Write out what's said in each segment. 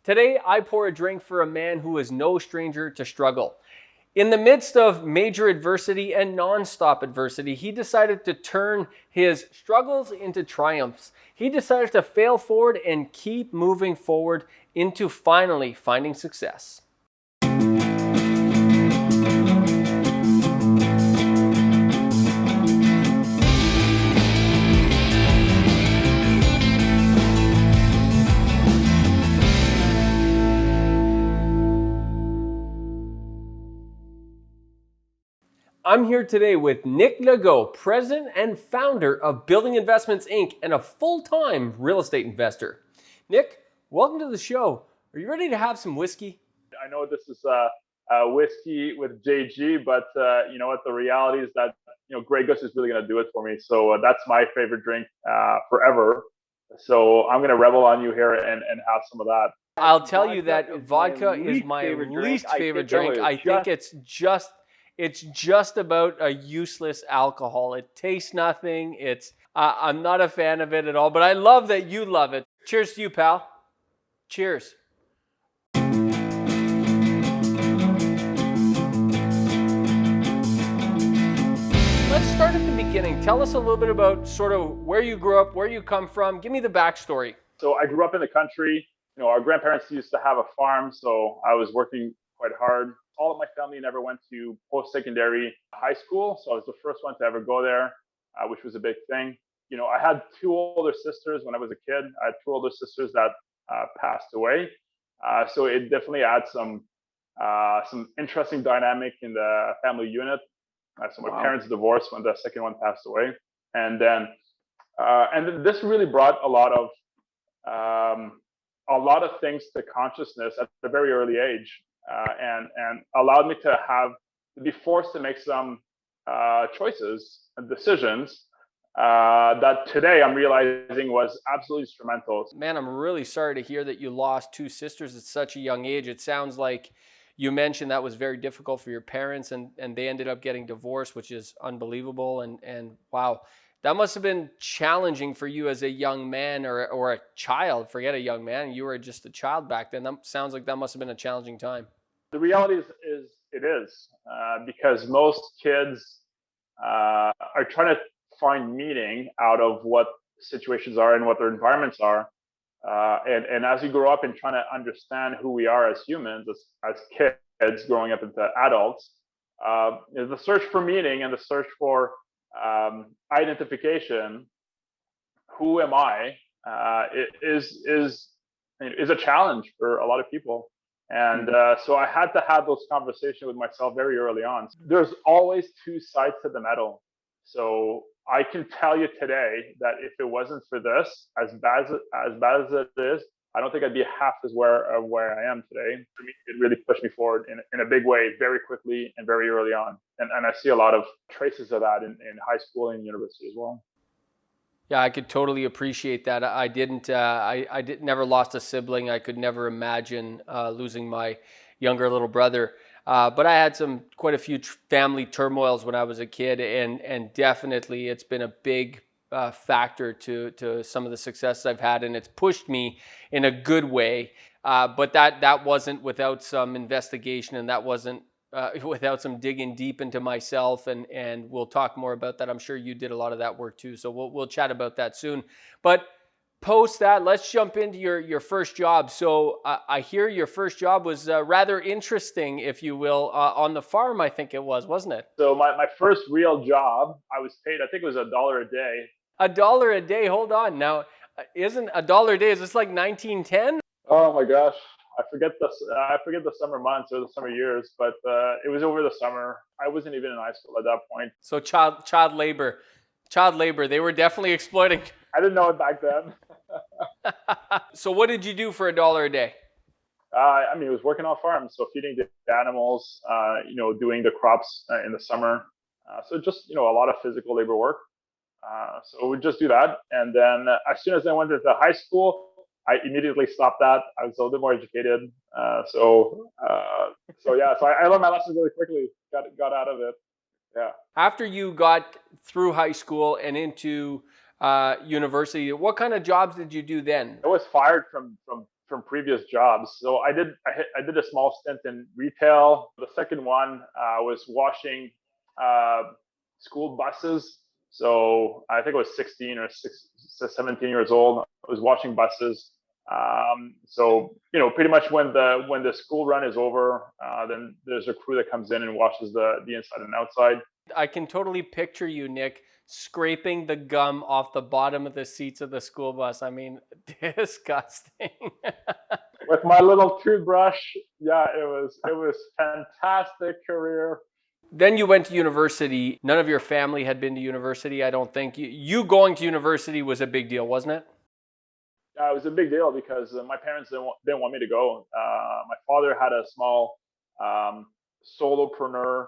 Today, I pour a drink for a man who is no stranger to struggle. In the midst of major adversity and non-stop adversity, he decided to turn his struggles into triumphs. He decided to fail forward and keep moving forward into finally finding success. I'm here today with Nick Legault, president and founder of Building Investments, Inc., and a full-time real estate investor. Nick, welcome to the show. Are you ready to have some whiskey? I know this is whiskey with JG, but you know what? The reality is that Grey Goose is really going to do it for me. So that's my favorite drink forever. So I'm going to rebel on you here and have some of that. I'll tell you that vodka is my least favorite drink. I think it's just about a useless alcohol. It tastes nothing. I'm not a fan of it at all, but I love that you love it. Cheers to you, pal. Cheers. Let's start at the beginning. Tell us a little bit about sort of where you grew up, where you come from. Give me the backstory. So I grew up in the country. Our grandparents used to have a farm, so I was working quite hard. All of my family never went to post-secondary high school, so I was the first one to ever go there, which was a big thing. I had two older sisters when I was a kid. I had two older sisters that passed away, so it definitely adds some interesting dynamic in the family unit. So my parents divorced when the second one passed away, and then this really brought a lot of things to consciousness at a very early age. And allowed me to be forced to make some choices and decisions that today I'm realizing was absolutely instrumental. Man, I'm really sorry to hear that you lost two sisters at such a young age. It sounds like you mentioned that was very difficult for your parents and they ended up getting divorced, which is unbelievable. And wow, that must have been challenging for you as a young man or a child. Forget a young man. You were just a child back then. That sounds like that must have been a challenging time. The reality is it is because most kids are trying to find meaning out of what situations are and what their environments are. And as you grow up and trying to understand who we are as humans, as kids growing up into adults, the search for meaning and the search for identification, who am I, is a challenge for a lot of people. And so I had to have those conversations with myself very early on. There's always two sides to the medal. So I can tell you today that if it wasn't for this, as bad as it is, I don't think I'd be half as where I am today. For me, it really pushed me forward in a big way, very quickly and very early on. And I see a lot of traces of that in high school and university as well. Yeah, I could totally appreciate that. I never lost a sibling. I could never imagine losing my younger little brother. But I had quite a few family turmoils when I was a kid, and definitely it's been a big factor to some of the success I've had, and it's pushed me in a good way. But that wasn't without some investigation, and that wasn't without some digging deep into myself, and we'll talk more about that. I'm sure you did a lot of that work too, so we'll chat about that soon. But post that, let's jump into your first job. So I hear your first job was rather interesting, if you will, on the farm, I think it was, wasn't it? So my first real job, I was paid, I think it was $1 a day. $1 a day, hold on. Now, isn't $1 a day, is this like 1910? Oh my gosh. I forget the summer months or the summer years, but it was over the summer. I wasn't even in high school at that point. So child labor, they were definitely exploiting. I didn't know it back then. So what did you do for $1 a day? It was working on farms, so feeding the animals, doing the crops in the summer. So just, a lot of physical labor work. So we just do that. And then as soon as I went into high school, I immediately stopped that. I was a little bit more educated. So I learned my lessons really quickly, got out of it. Yeah. After you got through high school and into university, what kind of jobs did you do then? I was fired from from previous jobs. So I did a small stint in retail. The second one was washing school buses. So I think I was 16 or 17 years old. I was washing buses. So pretty much when the school run is over, then there's a crew that comes in and washes the inside and outside. I can totally picture you, Nick, scraping the gum off the bottom of the seats of the school bus. I mean, disgusting. With my little toothbrush, yeah, it was fantastic career. Then you went to university. None of your family had been to university, I don't think. You going to university was a big deal, wasn't it? It was a big deal because my parents didn't want me to go. My father had a small solopreneur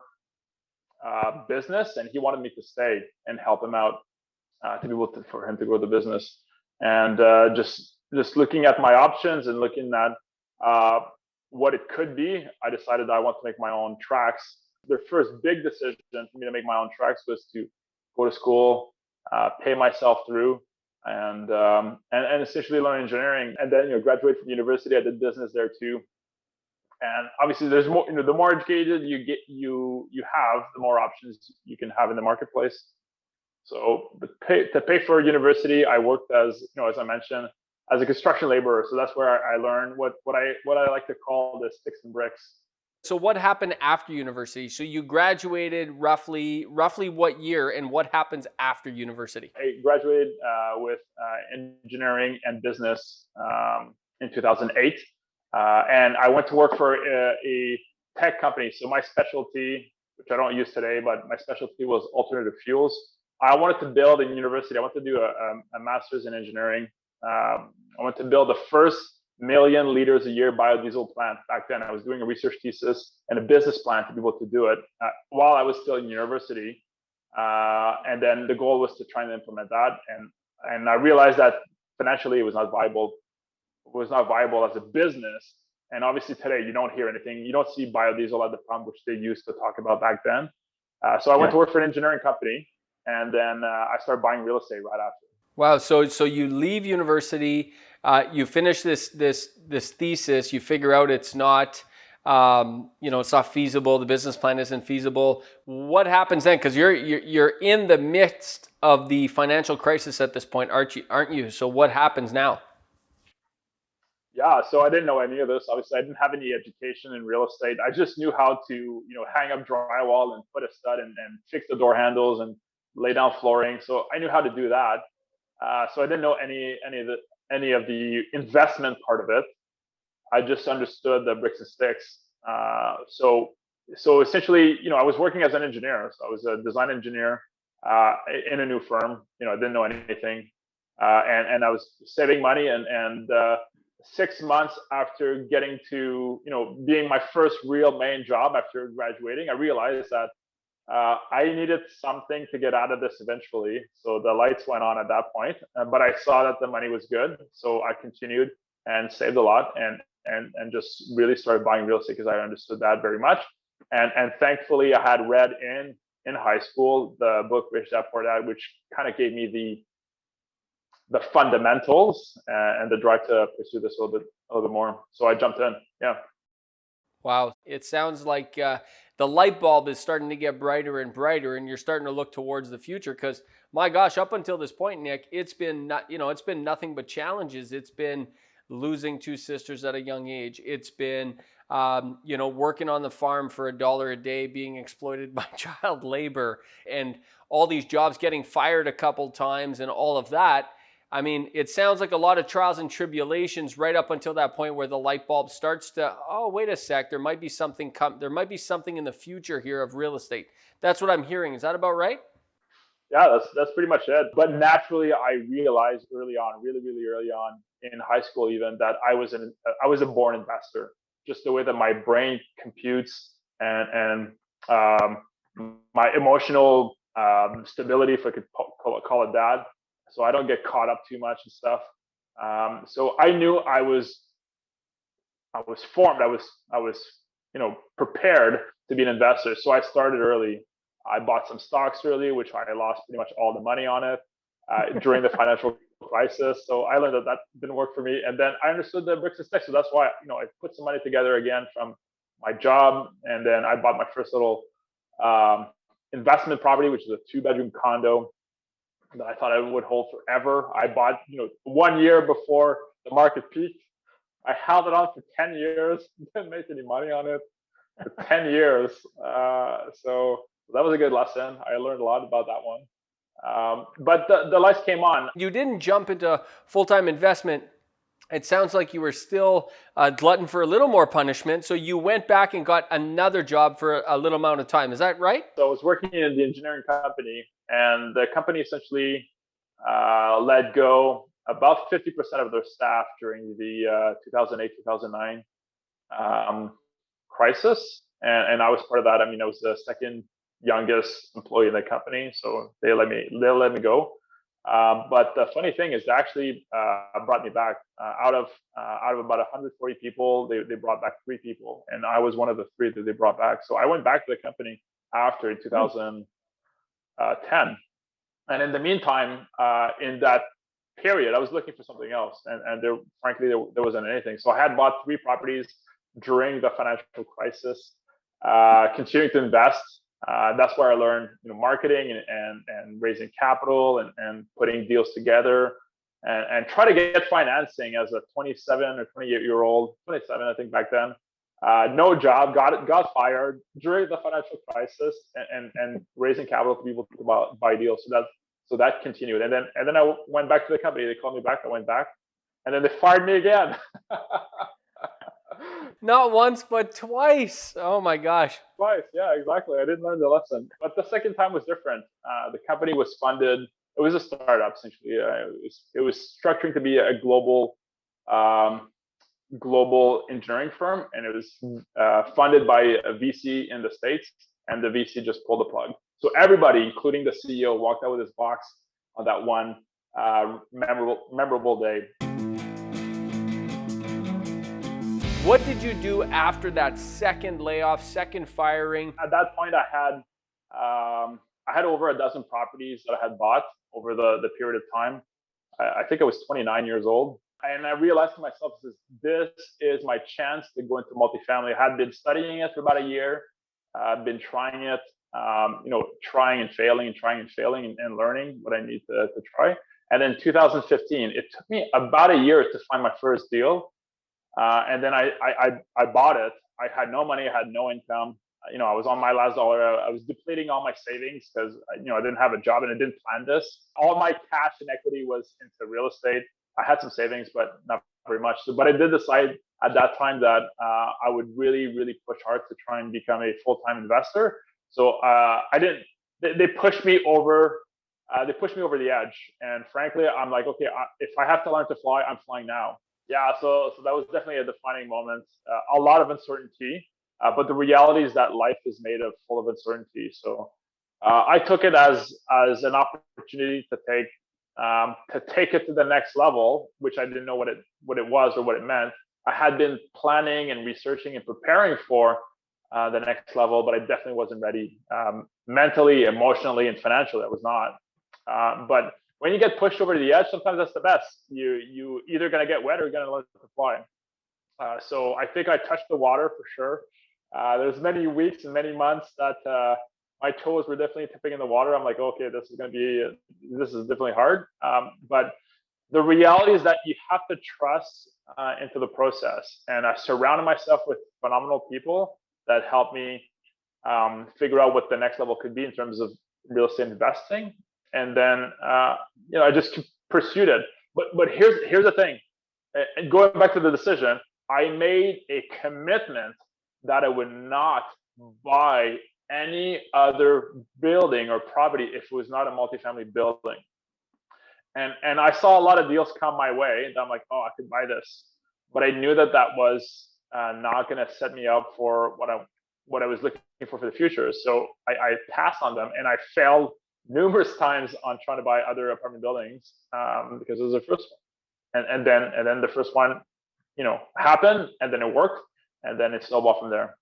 business, and he wanted me to stay and help him out to be able for him to grow the business. And just looking at my options and looking at what it could be, I decided I want to make my own tracks. The first big decision for me to make my own tracks was to go to school, pay myself through, and essentially learn engineering. And then graduate from university. I did business there too. And obviously, there's more. The more educated you have, the more options you can have in the marketplace. So to pay for university, I worked as I mentioned, as a construction laborer. So that's where I learned what I like to call the sticks and bricks. So what happened after university? So you graduated roughly what year, and what happens after university? I graduated with engineering and business in 2008, and I went to work for a tech company. So my specialty, which I don't use today, but my specialty was alternative fuels. I wanted to build in university. I wanted to do a master's in engineering. I wanted to build the first 1 million liters a year biodiesel plant. Back then, I was doing a research thesis and a business plan to be able to do it while I was still in university. And then the goal was to try and implement that. And I realized that financially it was not viable. It was not viable as a business. And obviously today you don't hear anything. You don't see biodiesel at the pump, which they used to talk about back then. So I went to work for an engineering company, and then I started buying real estate right after. Wow. So you leave university, you finish this thesis, you figure out it's not, it's not feasible. The business plan isn't feasible. What happens then? Because you're in the midst of the financial crisis at this point, aren't you? So what happens now? Yeah, so I didn't know any of this. Obviously, I didn't have any education in real estate. I just knew how to, hang up drywall and put a stud and fix the door handles and lay down flooring. So I knew how to do that. So I didn't know any of the investment part of it. I just understood the bricks and sticks. So essentially, I was working as an engineer. So I was a design engineer in a new firm. I didn't know anything, and I was saving money. And 6 months after getting to being my first real main job after graduating, I realized that I needed something to get out of this eventually. So the lights went on at that point, but I saw that the money was good. So I continued and saved a lot and just really started buying real estate because I understood that very much. And thankfully I had read in high school the book Rich Dad Poor Dad, which kind of gave me the fundamentals and the drive to pursue this a little bit more. So I jumped in. Yeah. Wow. It sounds like the light bulb is starting to get brighter and brighter, and you're starting to look towards the future. Because my gosh, up until this point, Nick, it's been nothing but challenges. It's been losing two sisters at a young age. It's been working on the farm for $1 a day, being exploited by child labor, and all these jobs, getting fired a couple times, and all of that. I mean, it sounds like a lot of trials and tribulations right up until that point where the light bulb starts to, oh, wait a sec, there might be something in the future here of real estate. That's what I'm hearing. Is that about right? Yeah, that's pretty much it. But naturally, I realized early on, really, really early on in high school, even that I was a born investor. Just the way that my brain computes and my emotional stability, if I could call it that. So I don't get caught up too much and stuff. So I knew I was formed. I was prepared to be an investor. So I started early. I bought some stocks early, which I lost pretty much all the money on it during the financial crisis. So I learned that that didn't work for me. And then I understood the bricks and sticks. So that's why, I put some money together again from my job. And then I bought my first little investment property, which is a 2-bedroom condo that I thought I would hold forever. I bought, 1 year before the market peaked. I held it on for 10 years, didn't make any money on it for 10 years. So that was a good lesson. I learned a lot about that one. But the lights came on. You didn't jump into full-time investment. It sounds like you were still a glutton for a little more punishment. So you went back and got another job for a little amount of time. Is that right? So I was working in the engineering company, and the company essentially let go about 50% of their staff during the 2008-2009 crisis. And I was part of that. I was the second youngest employee in the company, so they let me go. But the funny thing is, they actually brought me back out of about 140 people. They brought back 3 people, and I was one of the 3 that they brought back. So I went back to the company after 2010, and in the meantime, in that period, I was looking for something else, and there wasn't anything. So I had bought 3 properties during the financial crisis, continuing to invest. That's where I learned, marketing and raising capital and putting deals together and try to get financing as a 27 or 28-year-old, 27 I think back then. No job, got fired during the financial crisis, and raising capital to people to buy deals. So that continued, and then I went back to the company. They called me back. I went back, and then they fired me again. Not once, but twice. Oh my gosh. Twice, yeah, exactly. I didn't learn the lesson. But the second time was different. The company was funded. It was a startup, essentially. It was structuring to be a global engineering firm, and it was funded by a VC in the States, and the VC just pulled the plug. So everybody, including the CEO, walked out with his box on that one memorable day. What did you do after that second layoff, second firing? At that point, I had over a dozen properties that I had bought over the period of time. I think I was 29 years old. And I realized to myself, this is my chance to go into multifamily. I had been studying it for about a year. I've been trying it, trying and failing and learning what I need to try. And then 2015, it took me about a year to find my first deal. And then I bought it. I had no money. I had no income. I was on my last dollar. I was depleting all my savings because, I didn't have a job and I didn't plan this. All my cash and equity was into real estate. I had some savings, but not very much. But I did decide at that time that I would really, really push hard to try and become a full-time investor. So I didn't. They pushed me over. They pushed me over the edge. And frankly, I'm like, okay, if I have to learn to fly, I'm flying now. Yeah, so that was definitely a defining moment. A lot of uncertainty, but the reality is that life is made of full of uncertainty. So I took it as an opportunity to take it to the next level, which I didn't know what it was or what it meant. I had been planning and researching and preparing for the next level, but I definitely wasn't ready mentally, emotionally, and financially. I was not. But when you get pushed over the edge, sometimes that's the best. You either gonna get wet or you're gonna learn to fly. So I think I touched the water for sure. There's many weeks and many months that my toes were definitely tipping in the water. I'm like, okay, this is definitely hard. But the reality is that you have to trust into the process. And I surrounded myself with phenomenal people that helped me figure out what the next level could be in terms of real estate investing. And then I just pursued it. But here's the thing. And going back to the decision, I made a commitment that I would not buy any other building or property if it was not a multifamily building. And I saw a lot of deals come my way, and I'm like, oh, I could buy this. But I knew that was not going to set me up for what I was looking for the future. So I passed on them, and I failed numerous times on trying to buy other apartment buildings because it was the first one. And then the first one, happened, and then it worked, and then it snowballed from there.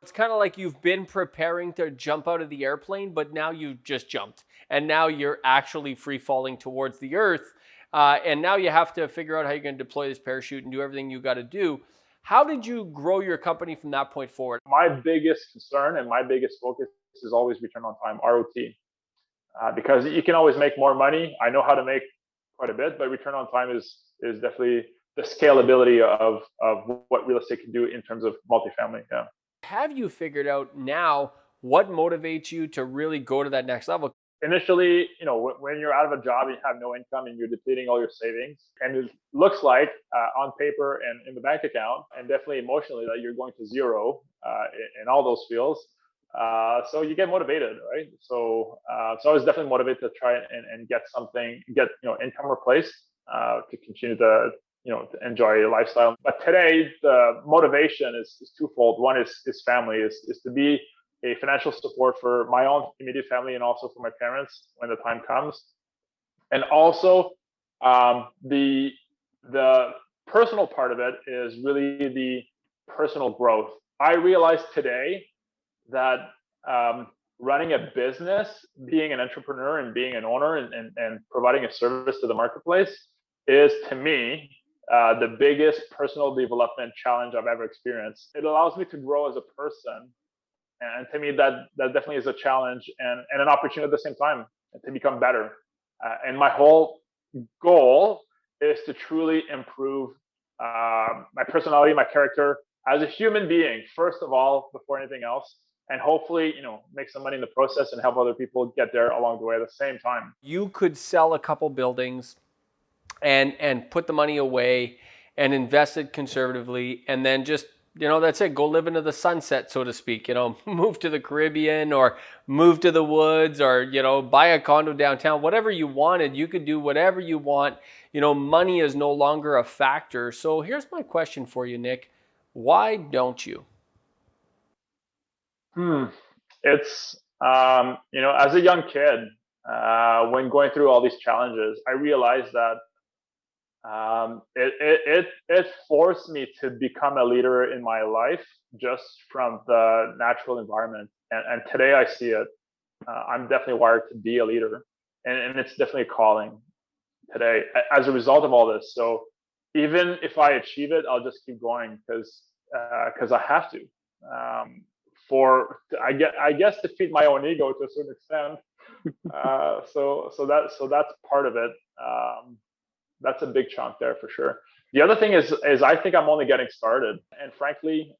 It's kind of like you've been preparing to jump out of the airplane, but now you just jumped, and now you're actually free falling towards the earth. and now you have to figure out how you're going to deploy this parachute and do everything you got to do. How did you grow your company from that point forward? My biggest concern and my biggest focus is always return on time, ROT, because you can always make more money. I know how to make quite a bit, but return on time is definitely the scalability of what real estate can do in terms of multifamily. Yeah. Have you figured out now what motivates you to really go to that next level? Initially, when you're out of a job and you have no income and you're depleting all your savings, and it looks like on paper and in the bank account, and definitely emotionally, that you're going to zero in all those fields. So you get motivated, right? So I was definitely motivated to try and get something, get income replaced to continue to enjoy your lifestyle. But today, the motivation is twofold. One is family, is to be a financial support for my own immediate family and also for my parents when the time comes. And also, the personal part of it is really the personal growth. I realize today that running a business, being an entrepreneur and being an owner and providing a service to the marketplace is, to me, the biggest personal development challenge I've ever experienced. It allows me to grow as a person. And to me, that definitely is a challenge and an opportunity at the same time to become better. And my whole goal is to truly improve my personality, my character as a human being, first of all, before anything else. And hopefully, make some money in the process and help other people get there along the way at the same time. You could sell a couple buildings and put the money away and invest it conservatively, and then just that's it, go live into the sunset, so to speak. Move to the Caribbean or move to the woods, or buy a condo downtown. Whatever you wanted, you could do whatever you want. Money is no longer a factor. So here's my question for you, Nick. Why don't you? It's as a young kid, when going through all these challenges, I realized that it forced me to become a leader in my life just from the natural environment. And today I see it. I'm definitely wired to be a leader, and it's definitely a calling today as a result of all this. So even if I achieve it, I'll just keep going because I have to. I guess to feed my own ego to a certain extent. So that's part of it. That's a big chunk there for sure. The other thing is I think I'm only getting started, and frankly,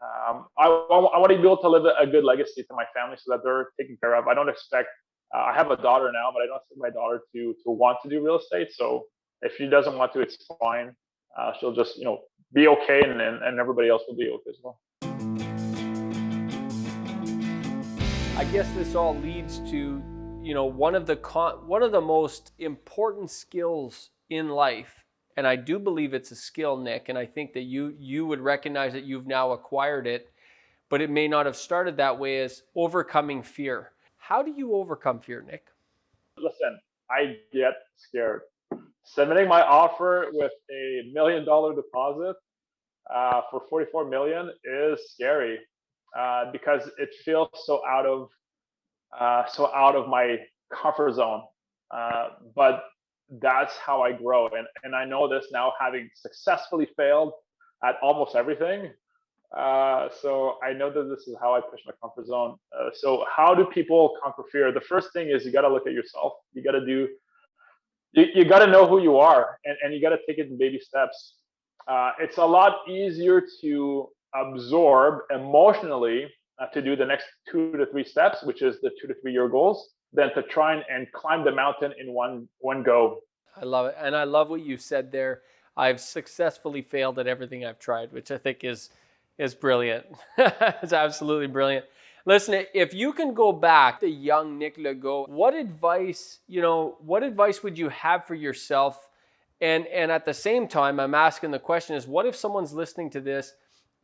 I want to be able to live a good legacy to my family so that they're taken care of. I don't expect. I have a daughter now, but I don't expect my daughter to want to do real estate. So if she doesn't want to, it's fine. She'll just be okay, and everybody else will be okay as well. I guess this all leads to one of the most important skills in life, and I do believe it's a skill, Nick, and I think that you would recognize that you've now acquired it, but it may not have started that way, as overcoming fear. How do you overcome fear, Nick? Listen, I get scared. Submitting my offer with $1 million deposit for 44 million is scary because it feels so out of my comfort zone. But that's how I grow, and I know this now, having successfully failed at almost everything. So I know that this is how I push my comfort zone. So how do people conquer fear? The first thing is you got to look at yourself. You got to know who you are, and you got to take it in baby steps. It's a lot easier to absorb emotionally to do the next 2 to 3 steps, which is the 2 to 3 year goals, than to try and climb the mountain in one go. I love it, and I love what you said there. I've successfully failed at everything I've tried, which I think is brilliant. It's absolutely brilliant. Listen, if you can go back to young Nick Legault, what advice would you have for yourself? And at the same time, I'm asking the question is, what if someone's listening to this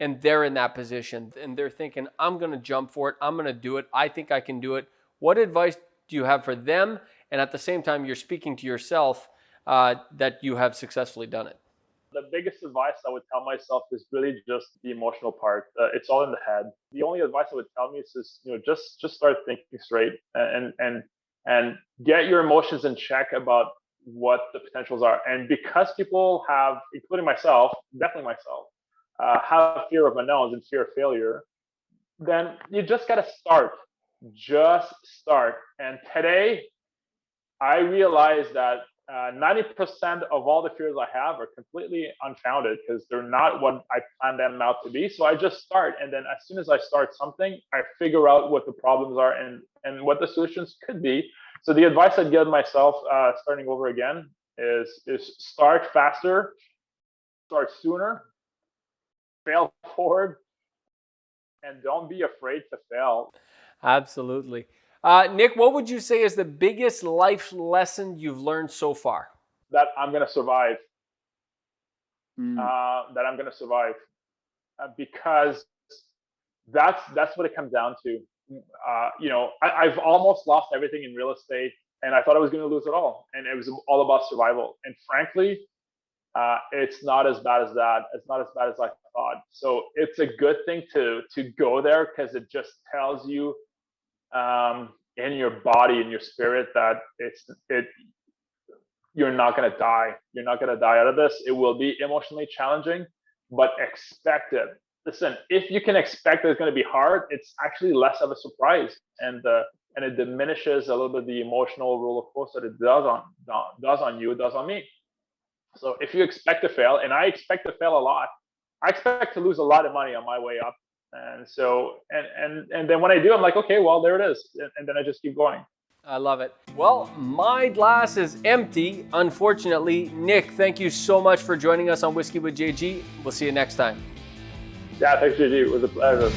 and they're in that position and they're thinking, I'm going to jump for it, I'm going to do it, I think I can do it. What advice do you have for them? And at the same time, you're speaking to yourself that you have successfully done it. The biggest advice I would tell myself is really just the emotional part. It's all in the head. The only advice I would tell me is just start thinking straight and get your emotions in check about what the potentials are. And because people have, including myself, definitely myself, have fear of unknowns and fear of failure, then you just got to start. Just start. And today, I realize that 90% of all the fears I have are completely unfounded because they're not what I planned them out to be. So I just start. And then as soon as I start something, I figure out what the problems are and what the solutions could be. So the advice I'd give myself starting over again is start faster, start sooner, fail forward, and don't be afraid to fail. Absolutely. Nick, what would you say is the biggest life lesson you've learned so far? That I'm going to survive. That I'm going to survive. Because that's what it comes down to. I've almost lost everything in real estate, and I thought I was going to lose it all, and it was all about survival. And frankly, it's not as bad as that. It's not as bad as I thought. So it's a good thing to go there because it just tells you in your body, in your spirit, that you're not going to die. You're not going to die out of this. It will be emotionally challenging, but expect it. Listen, if you can expect that it's going to be hard, it's actually less of a surprise, and it diminishes a little bit the emotional roller coaster that it does on you, it does on me. So if you expect to fail, and I expect to fail a lot, I expect to lose a lot of money on my way up. And so, and then when I do, I'm like, okay, well, there it is. And then I just keep going. I love it. Well, my glass is empty, unfortunately. Nick, thank you so much for joining us on Whiskey with JG. We'll see you next time. Yeah, thanks, JG. It was a pleasure.